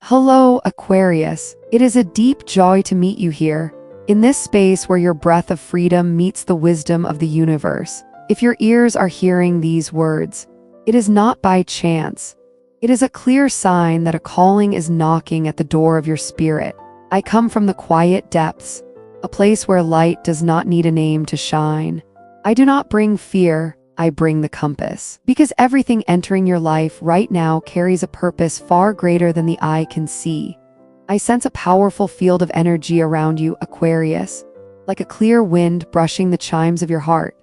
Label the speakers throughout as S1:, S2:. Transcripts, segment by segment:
S1: Hello, Aquarius. It is a deep joy to meet you here, in this space where your breath of freedom meets the wisdom of the universe. If your ears are hearing these words, it is not by chance. It is a clear sign that a calling is knocking at the door of your spirit. I come from the quiet depths, a place where light does not need a name to shine. I do not bring fear, I bring the compass. Because everything entering your life right now carries a purpose far greater than the eye can see. I sense a powerful field of energy around you, Aquarius, like a clear wind brushing the chimes of your heart,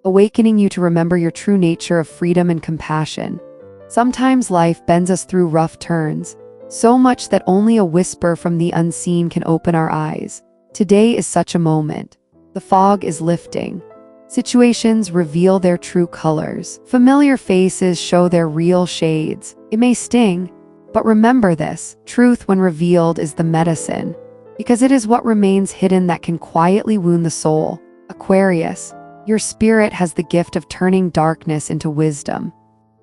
S1: awakening you to remember your true nature of freedom and compassion. Sometimes life bends us through rough turns, so much that only a whisper from the unseen can open our eyes. Today is such a moment. The fog is lifting. Situations reveal their true colors. Familiar faces show their real shades. It may sting, but remember this: truth when revealed is the medicine, because it is what remains hidden that can quietly wound the soul. Aquarius, your spirit has the gift of turning darkness into wisdom.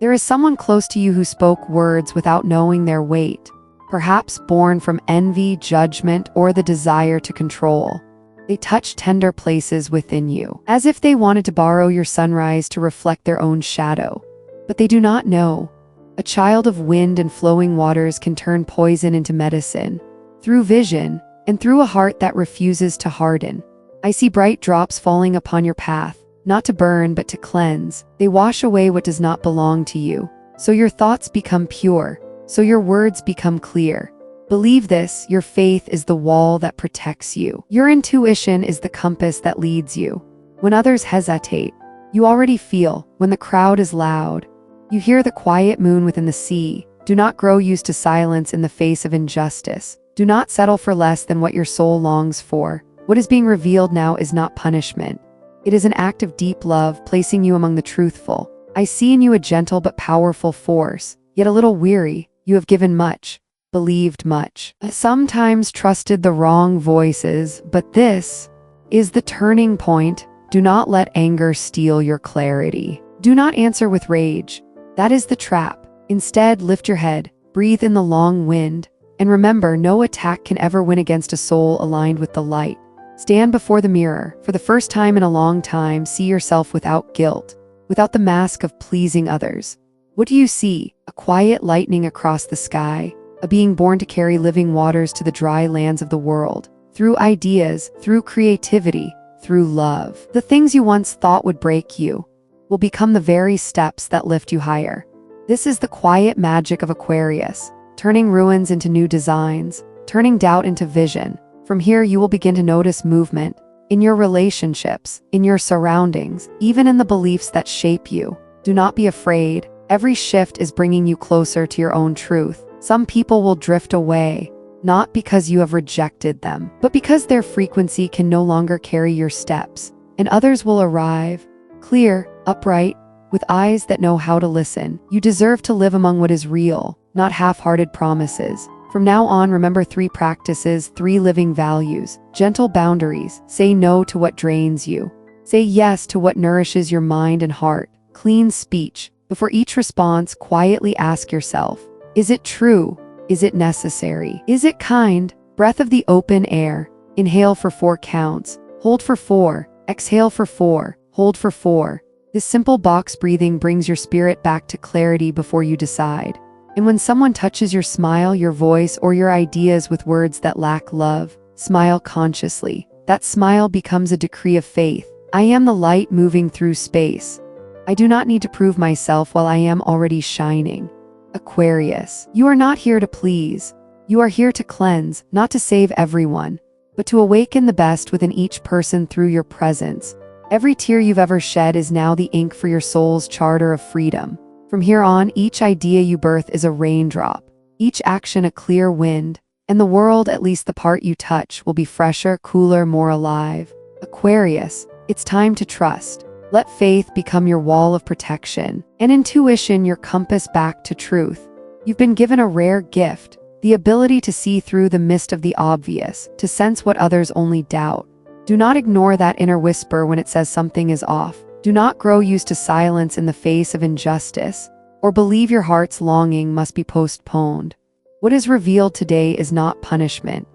S1: There is someone close to you who spoke words without knowing their weight, perhaps born from envy, judgment, or the desire to control. They touch tender places within you, as if they wanted to borrow your sunrise to reflect their own shadow. But they do not know. A child of wind and flowing waters can turn poison into medicine, through vision, and through a heart that refuses to harden. I see bright drops falling upon your path, not to burn but to cleanse. They wash away what does not belong to you, so your thoughts become pure, so your words become clear. Believe this: your faith is the wall that protects you. Your intuition is the compass that leads you. When others hesitate, you already feel. When the crowd is loud, you hear the quiet moon within the sea. Do not grow used to silence in the face of injustice. Do not settle for less than what your soul longs for. What is being revealed now is not punishment. It is an act of deep love, placing you among the truthful. I see in you a gentle but powerful force, yet a little weary. You have given much, believed much, sometimes trusted the wrong voices, but this is the turning point. Do not let anger steal your clarity. Do not answer with rage. That is the trap. Instead, lift your head, breathe in the long wind, and remember, no attack can ever win against a soul aligned with the light. Stand before the mirror. For the first time in a long time, see yourself without guilt, without the mask of pleasing others. What do you see? A quiet lightning across the sky, a being born to carry living waters to the dry lands of the world. Through ideas, through creativity, through love. The things you once thought would break you will become the very steps that lift you higher. This is the quiet magic of Aquarius, turning ruins into new designs, turning doubt into vision. From here, you will begin to notice movement in your relationships, in your surroundings, even in the beliefs that shape you. Do not be afraid. Every shift is bringing you closer to your own truth. Some people will drift away, not because you have rejected them, but because their frequency can no longer carry your steps. And others will arrive, clear, upright, with eyes that know how to listen. You deserve to live among what is real, not half-hearted promises. From now on, remember 3 practices, 3 living values: gentle boundaries, say no to what drains you, say yes to what nourishes your mind and heart, clean speech. Before each response, quietly ask yourself, is it true? Is it necessary? Is it kind? Breath of the open air. Inhale for 4 counts. Hold for 4. Exhale for 4. Hold for 4. This simple box breathing brings your spirit back to clarity before you decide. And when someone touches your smile, your voice, or your ideas with words that lack love, smile consciously. That smile becomes a decree of faith. I am the light moving through space. I do not need to prove myself while I am already shining. Aquarius, you are not here to please. You are here to cleanse, not to save everyone, but to awaken the best within each person through your presence. Every tear you've ever shed is now the ink for your soul's charter of freedom. From here on, each idea you birth is a raindrop, each action a clear wind, and the world, at least the part you touch, will be fresher, cooler, more alive. Aquarius, it's time to trust. Let faith become your wall of protection, and intuition your compass back to truth. You've been given a rare gift, the ability to see through the mist of the obvious, to sense what others only doubt. Do not ignore that inner whisper when it says something is off. Do not grow used to silence in the face of injustice, or believe your heart's longing must be postponed. What is revealed today is not punishment.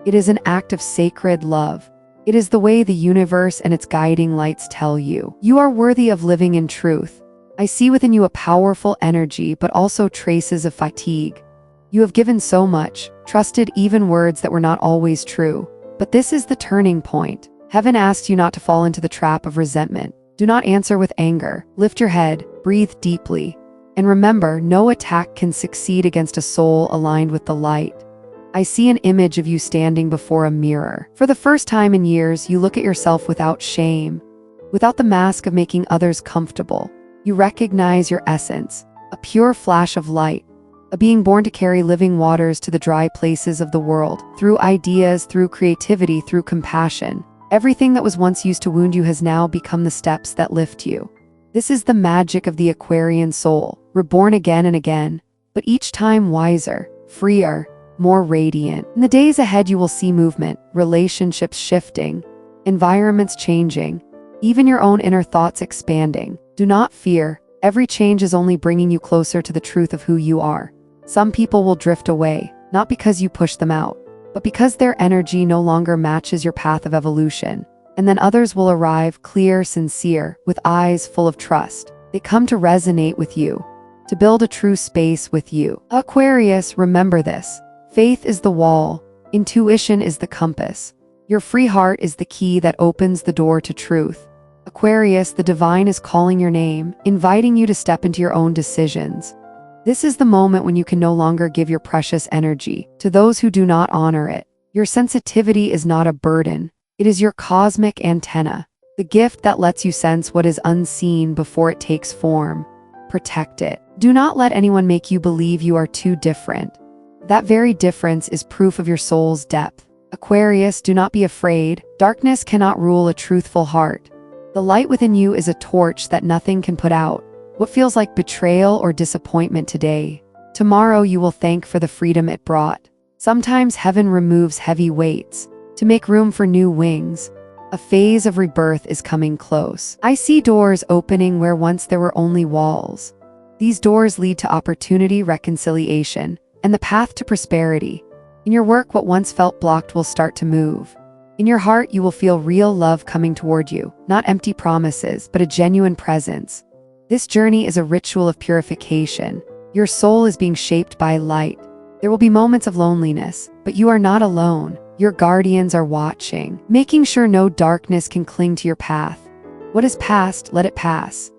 S1: It is an act of sacred love. It is the way the universe and its guiding lights tell you. You are worthy of living in truth. I see within you a powerful energy, but also traces of fatigue. You have given so much, trusted even words that were not always true. But this is the turning point. Heaven asks you not to fall into the trap of resentment. Do not answer with anger. Lift your head, breathe deeply. And remember, no attack can succeed against a soul aligned with the light. I see an image of you standing before a mirror. For the first time in years, you look at yourself without shame, without the mask of making others comfortable. You recognize your essence, a pure flash of light, a being born to carry living waters to the dry places of the world, through ideas, through creativity, through compassion. Everything that was once used to wound you has now become the steps that lift you. This is the magic of the Aquarian soul, reborn again and again, but each time wiser, freer, more radiant. In the days ahead, you will see movement, relationships shifting, environments changing, even your own inner thoughts expanding. Do not fear. Every change is only bringing you closer to the truth of who you are. Some people will drift away, not because you push them out, but because their energy no longer matches your path of evolution. And then others will arrive, clear, sincere, with eyes full of trust. They come to resonate with you, to build a true space with you. Aquarius, remember this. Faith is the wall, intuition is the compass. Your free heart is the key that opens the door to truth. Aquarius, the divine is calling your name, inviting you to step into your own decisions. This is the moment when you can no longer give your precious energy to those who do not honor it. Your sensitivity is not a burden. It is your cosmic antenna, the gift that lets you sense what is unseen before it takes form. Protect it. Do not let anyone make you believe you are too different. That very difference is proof of your soul's depth. Aquarius, do not be afraid. Darkness cannot rule a truthful heart. The light within you is a torch that nothing can put out. What feels like betrayal or disappointment today, tomorrow you will thank for the freedom it brought. Sometimes heaven removes heavy weights to make room for new wings. A phase of rebirth is coming close. I see doors opening where once there were only walls. These doors lead to opportunity, reconciliation, and the path to prosperity. In your work, what once felt blocked will start to move. In your heart, you will feel real love coming toward you, not empty promises, but a genuine presence. This journey is a ritual of purification. Your soul is being shaped by light. There will be moments of loneliness, but you are not alone. Your guardians are watching, making sure no darkness can cling to your path. What is past, let it pass.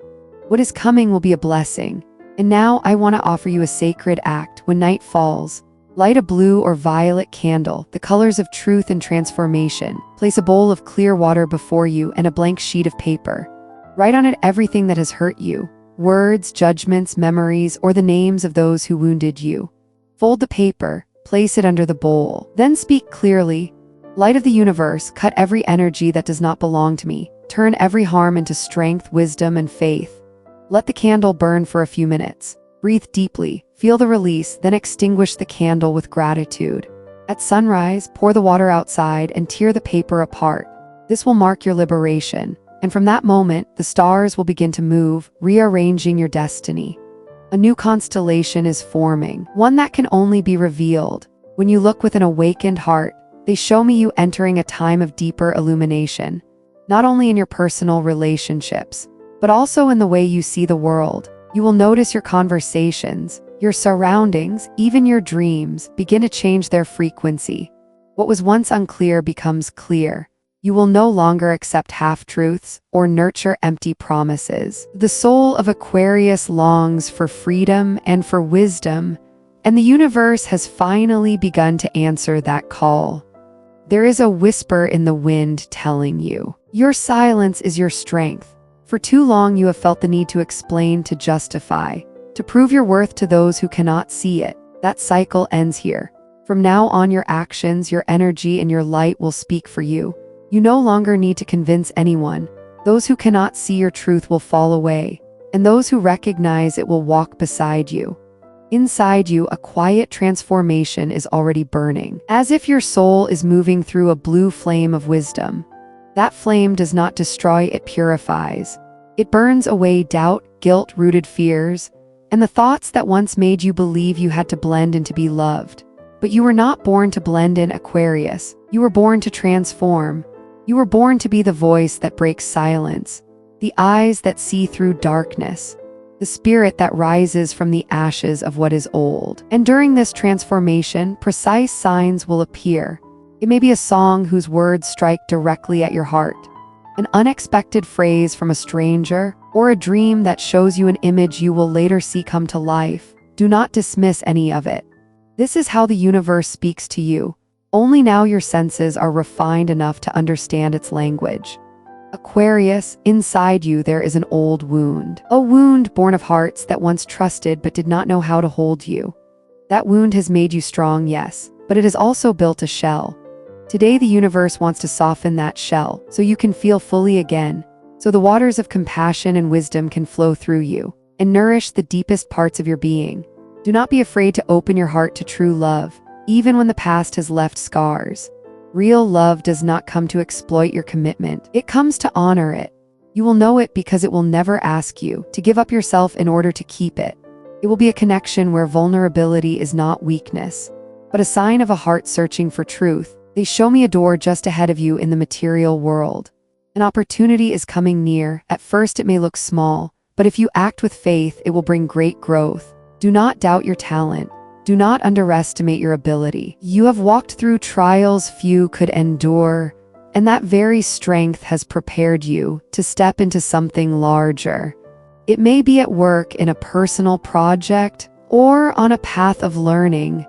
S1: What is coming will be a blessing. And now I want to offer you a sacred act. When night falls, light a blue or violet candle, the colors of truth and transformation. Place a bowl of clear water before you and a blank sheet of paper. Write on it everything that has hurt you, words, judgments, memories, or the names of those who wounded you. Fold the paper, place it under the bowl. Then speak clearly. Light of the universe, cut every energy that does not belong to me. Turn every harm into strength, wisdom, and faith. Let the candle burn for a few minutes. Breathe deeply, feel the release, then extinguish the candle with gratitude. At sunrise, pour the water outside and tear the paper apart. This will mark your liberation. And from that moment, the stars will begin to move, rearranging your destiny. A new constellation is forming, one that can only be revealed. When you look with an awakened heart, they show me you entering a time of deeper illumination, not only in your personal relationships, but also in the way you see the world. You will notice your conversations, your surroundings, even your dreams begin to change their frequency. What was once unclear becomes clear. You will no longer accept half-truths or nurture empty promises. The soul of Aquarius longs for freedom and for wisdom, and the universe has finally begun to answer that call. There is a whisper in the wind telling you, your silence is your strength. For too long you have felt the need to explain, to justify, to prove your worth to those who cannot see it. That cycle ends here. From now on, your actions, your energy, and your light will speak for you. You no longer need to convince anyone. Those who cannot see your truth will fall away, and those who recognize it will walk beside you. Inside you, a quiet transformation is already burning, as if your soul is moving through a blue flame of wisdom. That flame does not destroy, it purifies. It burns away doubt, guilt-rooted fears, and the thoughts that once made you believe you had to blend in to be loved. But you were not born to blend in, Aquarius. You were born to transform. You were born to be the voice that breaks silence, the eyes that see through darkness, the spirit that rises from the ashes of what is old. And during this transformation, precise signs will appear. It may be a song whose words strike directly at your heart, an unexpected phrase from a stranger, or a dream that shows you an image you will later see come to life. Do not dismiss any of it. This is how the universe speaks to you. Only now your senses are refined enough to understand its language. Aquarius, inside you there is an old wound. A wound born of hearts that once trusted but did not know how to hold you. That wound has made you strong, yes, but it has also built a shell. Today the universe wants to soften that shell so you can feel fully again, so the waters of compassion and wisdom can flow through you and nourish the deepest parts of your being. Do not be afraid to open your heart to true love, even when the past has left scars. Real love does not come to exploit your commitment. It comes to honor it. You will know it because it will never ask you to give up yourself in order to keep it. It will be a connection where vulnerability is not weakness, but a sign of a heart searching for truth. They show me a door just ahead of you in the material world. An opportunity is coming near. At first it may look small, but if you act with faith, it will bring great growth. Do not doubt your talent. Do not underestimate your ability. You have walked through trials few could endure, and that very strength has prepared you to step into something larger. It may be at work in a personal project or on a path of learning,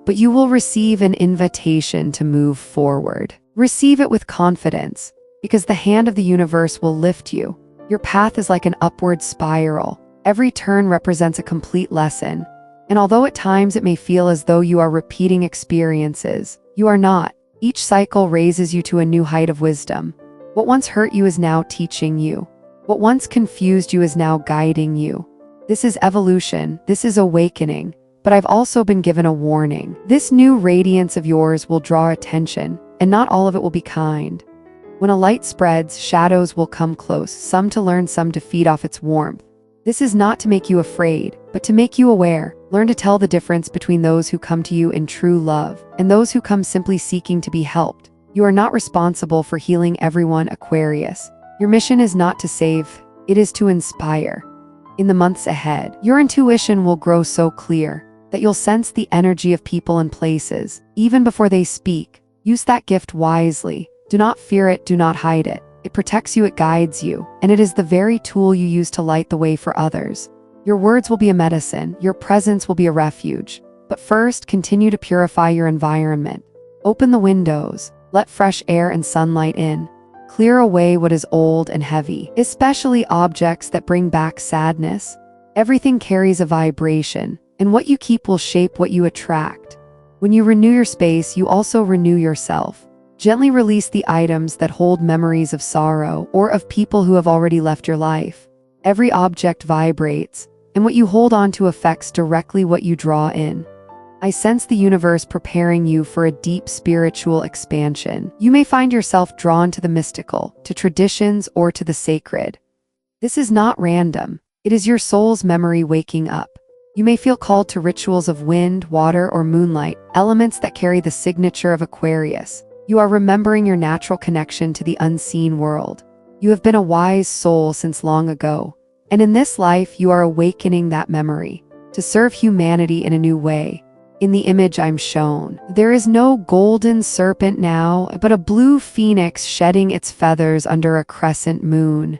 S1: but you will receive an invitation to move forward. Receive it with confidence, because the hand of the universe will lift you. Your path is like an upward spiral. Every turn represents a complete lesson. And although at times it may feel as though you are repeating experiences, you are not. Each cycle raises you to a new height of wisdom. What once hurt you is now teaching you. What once confused you is now guiding you. This is evolution. This is awakening. But I've also been given a warning. This new radiance of yours will draw attention, and not all of it will be kind. When a light spreads, shadows will come close, some to learn, some to feed off its warmth. This is not to make you afraid, but to make you aware. Learn to tell the difference between those who come to you in true love and those who come simply seeking to be helped. You are not responsible for healing everyone, Aquarius. Your mission is not to save, it is to inspire. In the months ahead, your intuition will grow so clear that you'll sense the energy of people and places, even before they speak. Use that gift wisely. Do not fear it, do not hide it. It protects you, it guides you, and it is the very tool you use to light the way for others. Your words will be a medicine, your presence will be a refuge. But first, continue to purify your environment. Open the windows, let fresh air and sunlight in. Clear away what is old and heavy, especially objects that bring back sadness. Everything carries a vibration, and what you keep will shape what you attract. When you renew your space, you also renew yourself. Gently release the items that hold memories of sorrow or of people who have already left your life. Every object vibrates, and what you hold on to affects directly what you draw in. I sense the universe preparing you for a deep spiritual expansion. You may find yourself drawn to the mystical, to traditions, or to the sacred. This is not random. It is your soul's memory waking up. You may feel called to rituals of wind, water, or moonlight, elements that carry the signature of Aquarius. You are remembering your natural connection to the unseen world. You have been a wise soul since long ago, and in this life you are awakening that memory to serve humanity in a new way. In the image I'm shown, there is no golden serpent now, but a blue phoenix shedding its feathers under a crescent moon.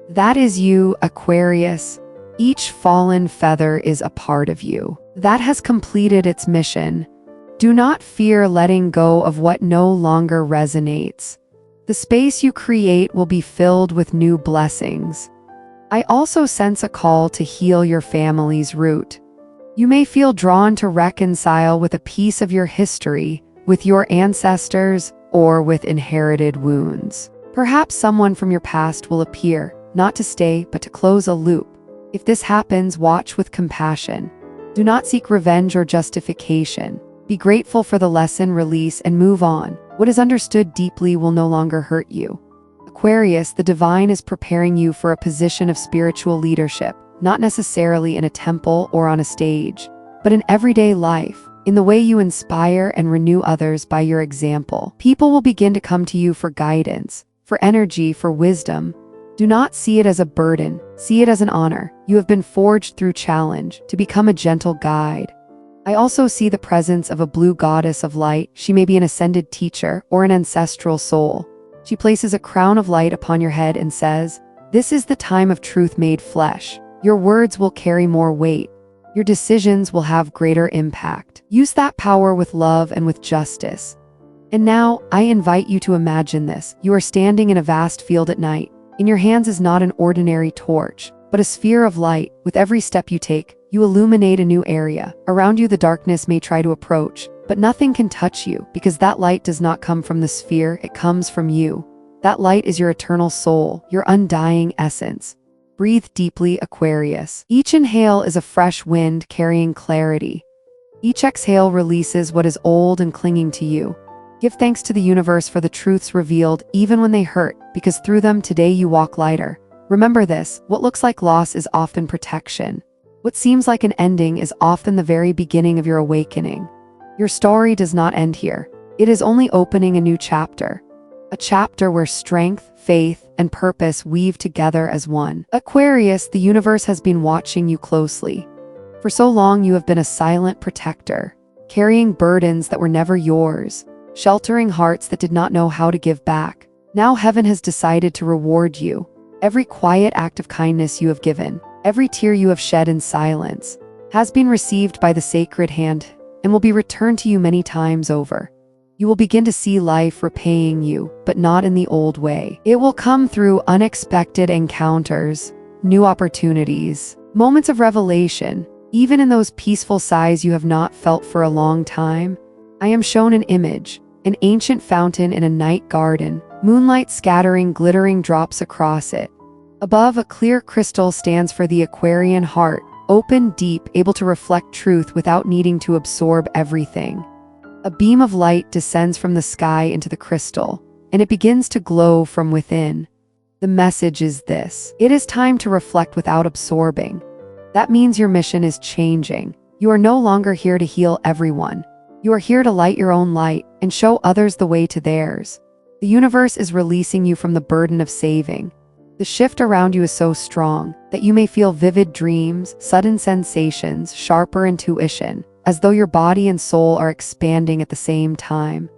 S1: That is you, Aquarius. Each fallen feather is a part of you that has completed its mission. Do not fear letting go of what no longer resonates. The space you create will be filled with new blessings. I also sense a call to heal your family's root. You may feel drawn to reconcile with a piece of your history, with your ancestors, or with inherited wounds. Perhaps someone from your past will appear, not to stay, but to close a loop. If this happens, watch with compassion. Do not seek revenge or justification. Be grateful for the lesson, release, and move on. What is understood deeply will no longer hurt you. Aquarius, the divine is preparing you for a position of spiritual leadership, not necessarily in a temple or on a stage, but in everyday life, in the way you inspire and renew others by your example. People will begin to come to you for guidance, for energy, for wisdom. Do not see it as a burden, see it as an honor. You have been forged through challenge to become a gentle guide. I also see the presence of a blue goddess of light. She may be an ascended teacher or an ancestral soul. She places a crown of light upon your head and says, "This is the time of truth made flesh. Your words will carry more weight. Your decisions will have greater impact. Use that power with love and with justice." And now, I invite you to imagine this. You are standing in a vast field at night. In your hands is not an ordinary torch, but a sphere of light. With every step you take, you illuminate a new area. Around you, the darkness may try to approach, but nothing can touch you because that light does not come from the sphere, it comes from you. That light is your eternal soul, your undying essence. Breathe deeply, Aquarius. Each inhale is a fresh wind carrying clarity. Each exhale releases what is old and clinging to you. Give thanks to the universe for the truths revealed, even when they hurt, because through them today you walk lighter. Remember this: what looks like loss is often protection. What seems like an ending is often the very beginning of your awakening. Your story does not end here. It is only opening a new chapter. A chapter where strength, faith, and purpose weave together as one. Aquarius, the universe has been watching you closely. For so long you have been a silent protector, carrying burdens that were never yours, sheltering hearts that did not know how to give back. Now heaven has decided to reward you. Every quiet act of kindness you have given, every tear you have shed in silence, has been received by the sacred hand and will be returned to you many times over. You will begin to see life repaying you, but not in the old way. It will come through unexpected encounters, new opportunities, moments of revelation, even in those peaceful sighs you have not felt for a long time. I am shown an image, an ancient fountain in a night garden, moonlight scattering glittering drops across it. Above, a clear crystal stands for the Aquarian heart, open, deep, able to reflect truth without needing to absorb everything. A beam of light descends from the sky into the crystal, and it begins to glow from within. The message is this: it is time to reflect without absorbing. That means your mission is changing. You are no longer here to heal everyone. You are here to light your own light and show others the way to theirs. The universe is releasing you from the burden of saving. The shift around you is so strong that you may feel vivid dreams, sudden sensations, sharper intuition, as though your body and soul are expanding at the same time.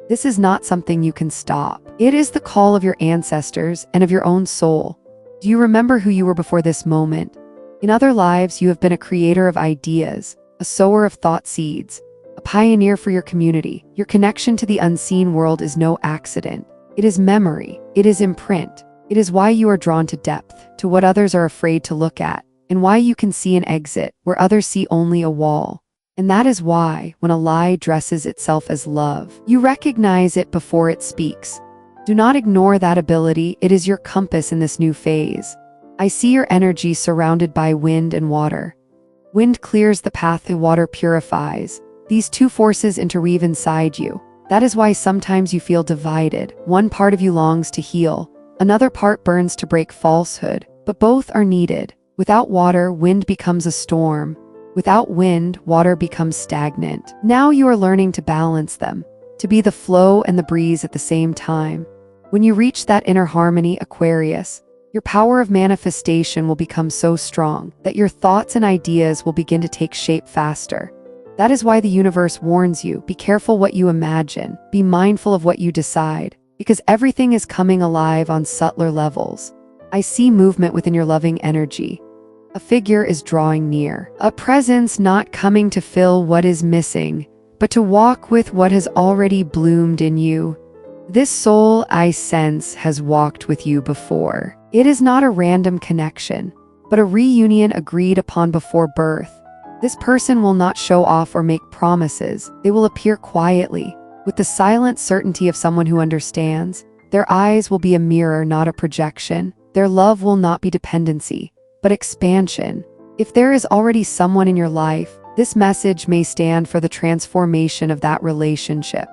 S1: This is not something you can stop. It is the call of your ancestors and of your own soul. Do you remember who you were before this moment? In other lives, you have been a creator of ideas, a sower of thought seeds, a pioneer for your community. Your connection to the unseen world is no accident. It is memory. It is imprint. It is why you are drawn to depth, to what others are afraid to look at, and why you can see an exit where others see only a wall. And that is why, when a lie dresses itself as love, you recognize it before it speaks. Do not ignore that ability. It is your compass in this new phase. I see your energy surrounded by wind and water. Wind clears the path and water purifies. These two forces interweave inside you. That is why sometimes you feel divided. One part of you longs to heal, another part burns to break falsehood, but both are needed. Without water, wind becomes a storm. Without wind, water becomes stagnant. Now you are learning to balance them, to be the flow and the breeze at the same time. When you reach that inner harmony, Aquarius, your power of manifestation will become so strong that your thoughts and ideas will begin to take shape faster. That is why the universe warns you: be careful what you imagine, be mindful of what you decide, because everything is coming alive on subtler levels. I see movement within your loving energy. A figure is drawing near, a presence not coming to fill what is missing, but to walk with what has already bloomed in you. This soul I sense has walked with you before. It is not a random connection, but a reunion agreed upon before birth. This person will not show off or make promises. They will appear quietly, with the silent certainty of someone who understands. Their eyes will be a mirror, not a projection. Their love will not be dependency, but expansion. If there is already someone in your life, this message may stand for the transformation of that relationship.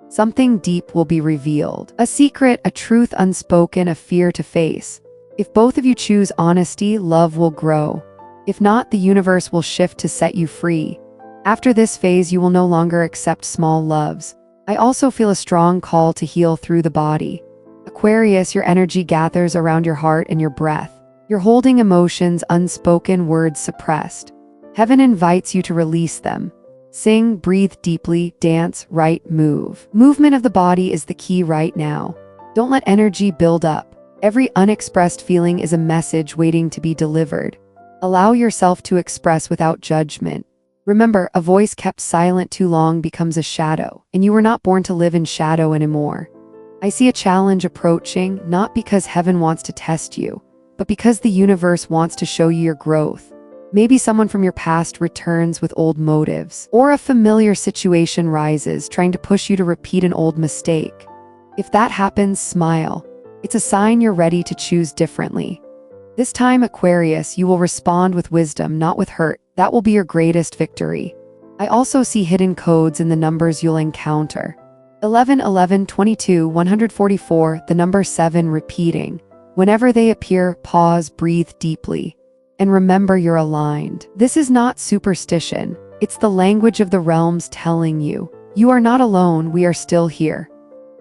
S1: Something deep will be revealed. A secret, a truth unspoken, a fear to face. If both of you choose honesty, love will grow. If not, the universe will shift to set you free. After this phase, you will no longer accept small loves. I also feel a strong call to heal through the body. Aquarius, your energy gathers around your heart and your breath. You're holding emotions, unspoken words suppressed. Heaven invites you to release them. Sing, breathe deeply, dance, write, move. Movement of the body is the key right now. Don't let energy build up. Every unexpressed feeling is a message waiting to be delivered. Allow yourself to express without judgment. Remember, a voice kept silent too long becomes a shadow, and you were not born to live in shadow anymore. I see a challenge approaching, not because heaven wants to test you, but because the universe wants to show you your growth. Maybe someone from your past returns with old motives, or a familiar situation rises, trying to push you to repeat an old mistake. If that happens, smile. It's a sign you're ready to choose differently. This time, Aquarius, you will respond with wisdom, not with hurt. That will be your greatest victory. I also see hidden codes in the numbers you'll encounter. 11, 11, 22, 144, the number 7 repeating. Whenever they appear, pause, breathe deeply. And remember you're aligned. This is not superstition. It's the language of the realms telling you, you are not alone, we are still here.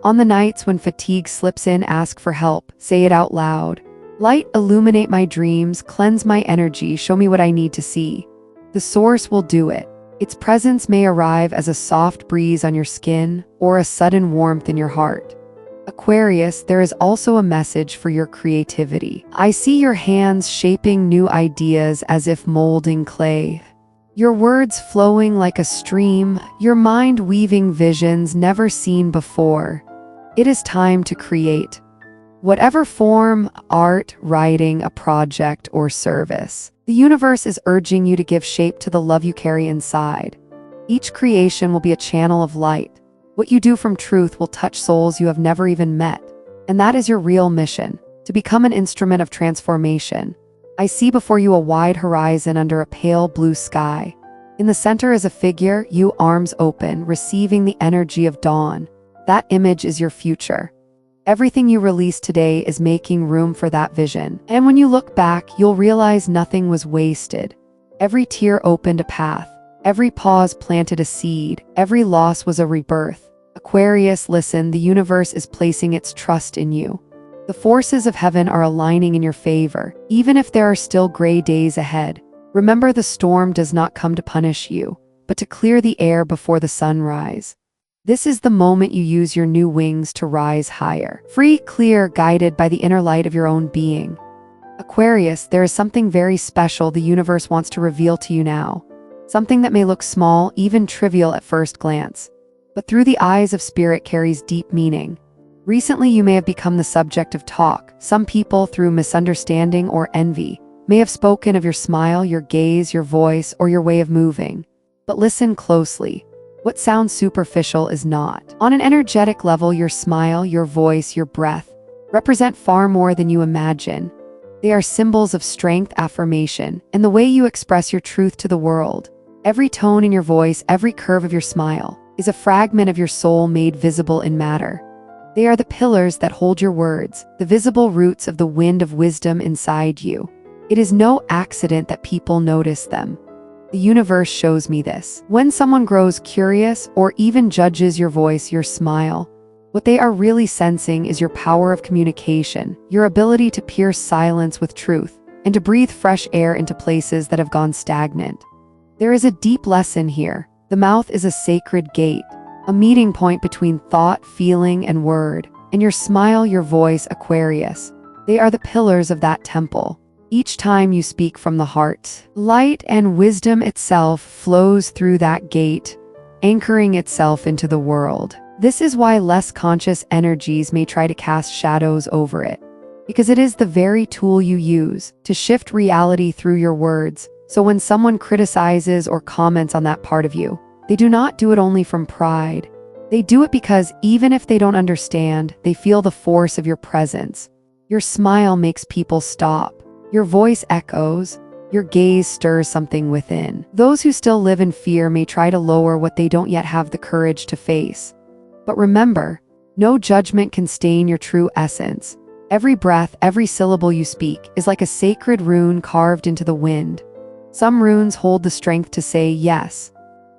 S1: On the nights when fatigue slips in, ask for help, say it out loud. Light, illuminate my dreams, cleanse my energy, show me what I need to see. The source will do it. Its presence may arrive as a soft breeze on your skin or a sudden warmth in your heart. Aquarius, there is also a message for your creativity. I see your hands shaping new ideas as if molding clay. Your words flowing like a stream, your mind weaving visions never seen before. It is time to create. Whatever form, art, writing, a project, or service, the universe is urging you to give shape to the love you carry inside. Each creation will be a channel of light. What you do from truth will touch souls you have never even met. And that is your real mission, to become an instrument of transformation. I see before you a wide horizon under a pale blue sky. In the center is a figure, you arms open, receiving the energy of dawn. That image is your future. Everything you release today is making room for that vision. And when you look back, you'll realize nothing was wasted. Every tear opened a path. Every pause planted a seed. Every loss was a rebirth. Aquarius, listen, the universe is placing its trust in you. The forces of heaven are aligning in your favor, even if there are still gray days ahead. Remember, the storm does not come to punish you, but to clear the air before the sunrise. This is the moment you use your new wings to rise higher. Free, clear, guided by the inner light of your own being. Aquarius, there is something very special the universe wants to reveal to you now. Something that may look small, even trivial at first glance, but through the eyes of spirit carries deep meaning. Recently, you may have become the subject of talk. Some people, through misunderstanding or envy, may have spoken of your smile, your gaze, your voice, or your way of moving. But listen closely. What sounds superficial is not. On an energetic level, your smile, your voice, your breath represent far more than you imagine. They are symbols of strength, affirmation, and the way you express your truth to the world. Every tone in your voice, every curve of your smile, is a fragment of your soul made visible in matter. They are the pillars that hold your words, the visible roots of the wind of wisdom inside you. It is no accident that people notice them. The universe shows me this. When someone grows curious or even judges your voice, your smile, what they are really sensing is your power of communication, your ability to pierce silence with truth, and to breathe fresh air into places that have gone stagnant. There is a deep lesson here. The mouth is a sacred gate, a meeting point between thought, feeling, and word. And your smile, your voice, Aquarius, they are the pillars of that temple. Each time you speak from the heart, light and wisdom itself flows through that gate, anchoring itself into the world. This is why less conscious energies may try to cast shadows over it, because it is the very tool you use to shift reality through your words. So when someone criticizes or comments on that part of you, they do not do it only from pride. They do it because even if they don't understand, they feel the force of your presence. Your smile makes people stop. Your voice echoes. Your gaze stirs something within. Those who still live in fear may try to lower what they don't yet have the courage to face. But remember, no judgment can stain your true essence. Every breath, every syllable you speak is like a sacred rune carved into the wind. Some runes hold the strength to say yes.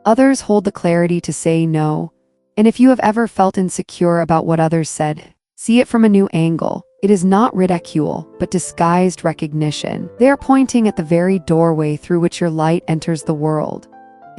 S1: Others hold the clarity to say no. And if you have ever felt insecure about what others said, see it from a new angle. It is not ridicule, but disguised recognition. They are pointing at the very doorway through which your light enters the world.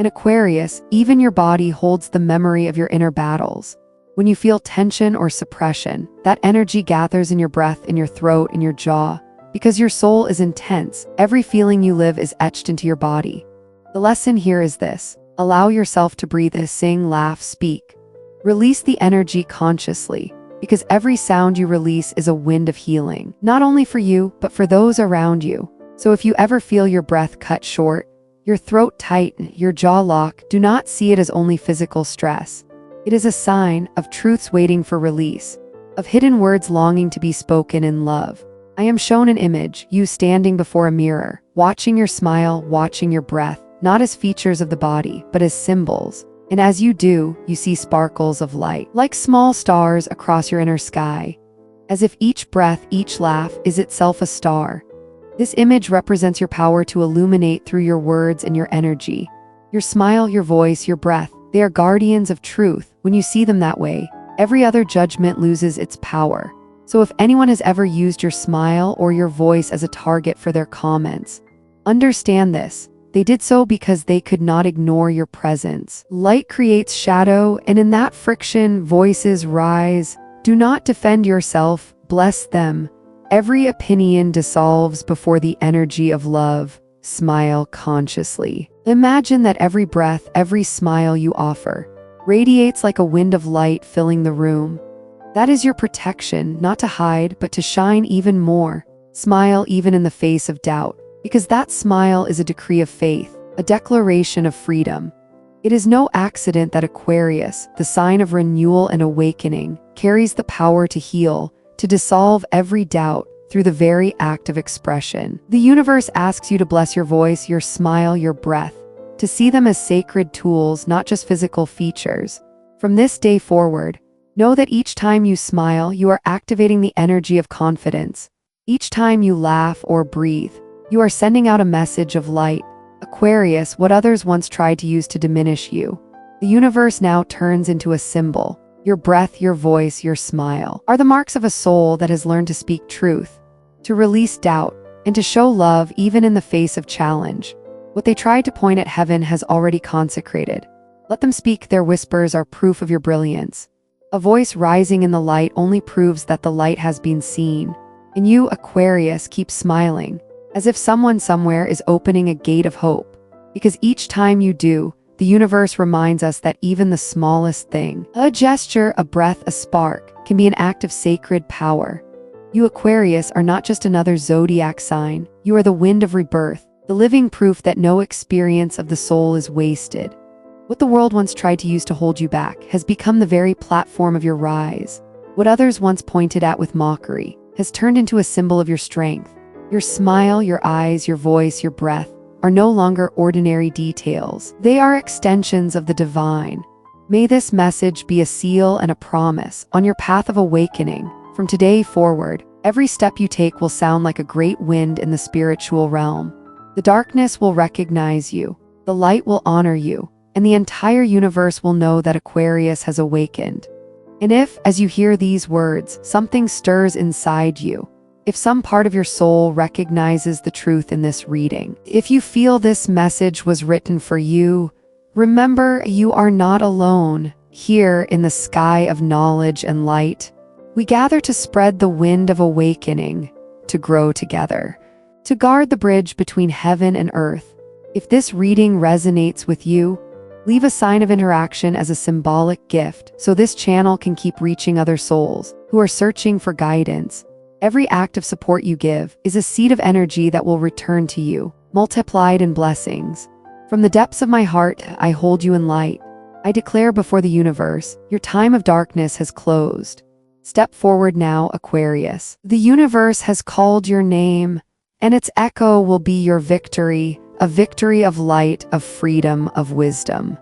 S1: In Aquarius, even your body holds the memory of your inner battles. When you feel tension or suppression, that energy gathers in your breath, in your throat, in your jaw. Because your soul is intense, every feeling you live is etched into your body. The lesson here is this: allow yourself to breathe, sing, laugh, speak. Release the energy consciously, because every sound you release is a wind of healing, not only for you, but for those around you. So if you ever feel your breath cut short, your throat tighten, your jaw lock, do not see it as only physical stress. It is a sign of truths waiting for release, of hidden words longing to be spoken in love. I am shown an image, you standing before a mirror, watching your smile, watching your breath, not as features of the body, but as symbols. And as you do, you see sparkles of light, like small stars across your inner sky, as if each breath, each laugh is itself a star. This image represents your power to illuminate through your words and your energy. Your smile, your voice, your breath, they are guardians of truth. When you see them that way, every other judgment loses its power. So if anyone has ever used your smile or your voice as a target for their comments, understand this: they did so because they could not ignore your presence. Light creates shadow, and in that friction, voices rise. Do not defend yourself, bless them. Every opinion dissolves before the energy of love. Smile consciously. Imagine that every breath, every smile you offer, radiates like a wind of light filling the room. That is your protection, not to hide, but to shine even more. Smile even in the face of doubt, because that smile is a decree of faith, a declaration of freedom. It is no accident that Aquarius, the sign of renewal and awakening, carries the power to heal, to dissolve every doubt through the very act of expression. The universe asks you to bless your voice, your smile, your breath, to see them as sacred tools, not just physical features. From this day forward, know that each time you smile, you are activating the energy of confidence. Each time you laugh or breathe, you are sending out a message of light. Aquarius, what others once tried to use to diminish you, the universe now turns into a symbol. Your breath, your voice, your smile are the marks of a soul that has learned to speak truth, to release doubt, and to show love even in the face of challenge. What they tried to point at heaven has already consecrated. Let them speak, their whispers are proof of your brilliance. A voice rising in the light only proves that the light has been seen. And you, Aquarius, keep smiling, as if someone somewhere is opening a gate of hope. Because each time you do, the universe reminds us that even the smallest thing, a gesture, a breath, a spark, can be an act of sacred power. You, Aquarius, are not just another zodiac sign. You are the wind of rebirth, the living proof that no experience of the soul is wasted. What the world once tried to use to hold you back has become the very platform of your rise. What others once pointed at with mockery has turned into a symbol of your strength. Your smile, your eyes, your voice, your breath are no longer ordinary details. They are extensions of the divine. May this message be a seal and a promise on your path of awakening. From today forward, every step you take will sound like a great wind in the spiritual realm. The darkness will recognize you, the light will honor you, and the entire universe will know that Aquarius has awakened. And if, as you hear these words, something stirs inside you, if some part of your soul recognizes the truth in this reading, if you feel this message was written for you, remember you are not alone. Here in the sky of knowledge and light, we gather to spread the wind of awakening, to grow together, to guard the bridge between heaven and earth. If this reading resonates with you, leave a sign of interaction as a symbolic gift so this channel can keep reaching other souls who are searching for guidance. Every act of support you give is a seed of energy that will return to you, multiplied in blessings. From the depths of my heart, I hold you in light. I declare before the universe, your time of darkness has closed. Step forward now, Aquarius. The universe has called your name, and its echo will be your victory, a victory of light, of freedom, of wisdom.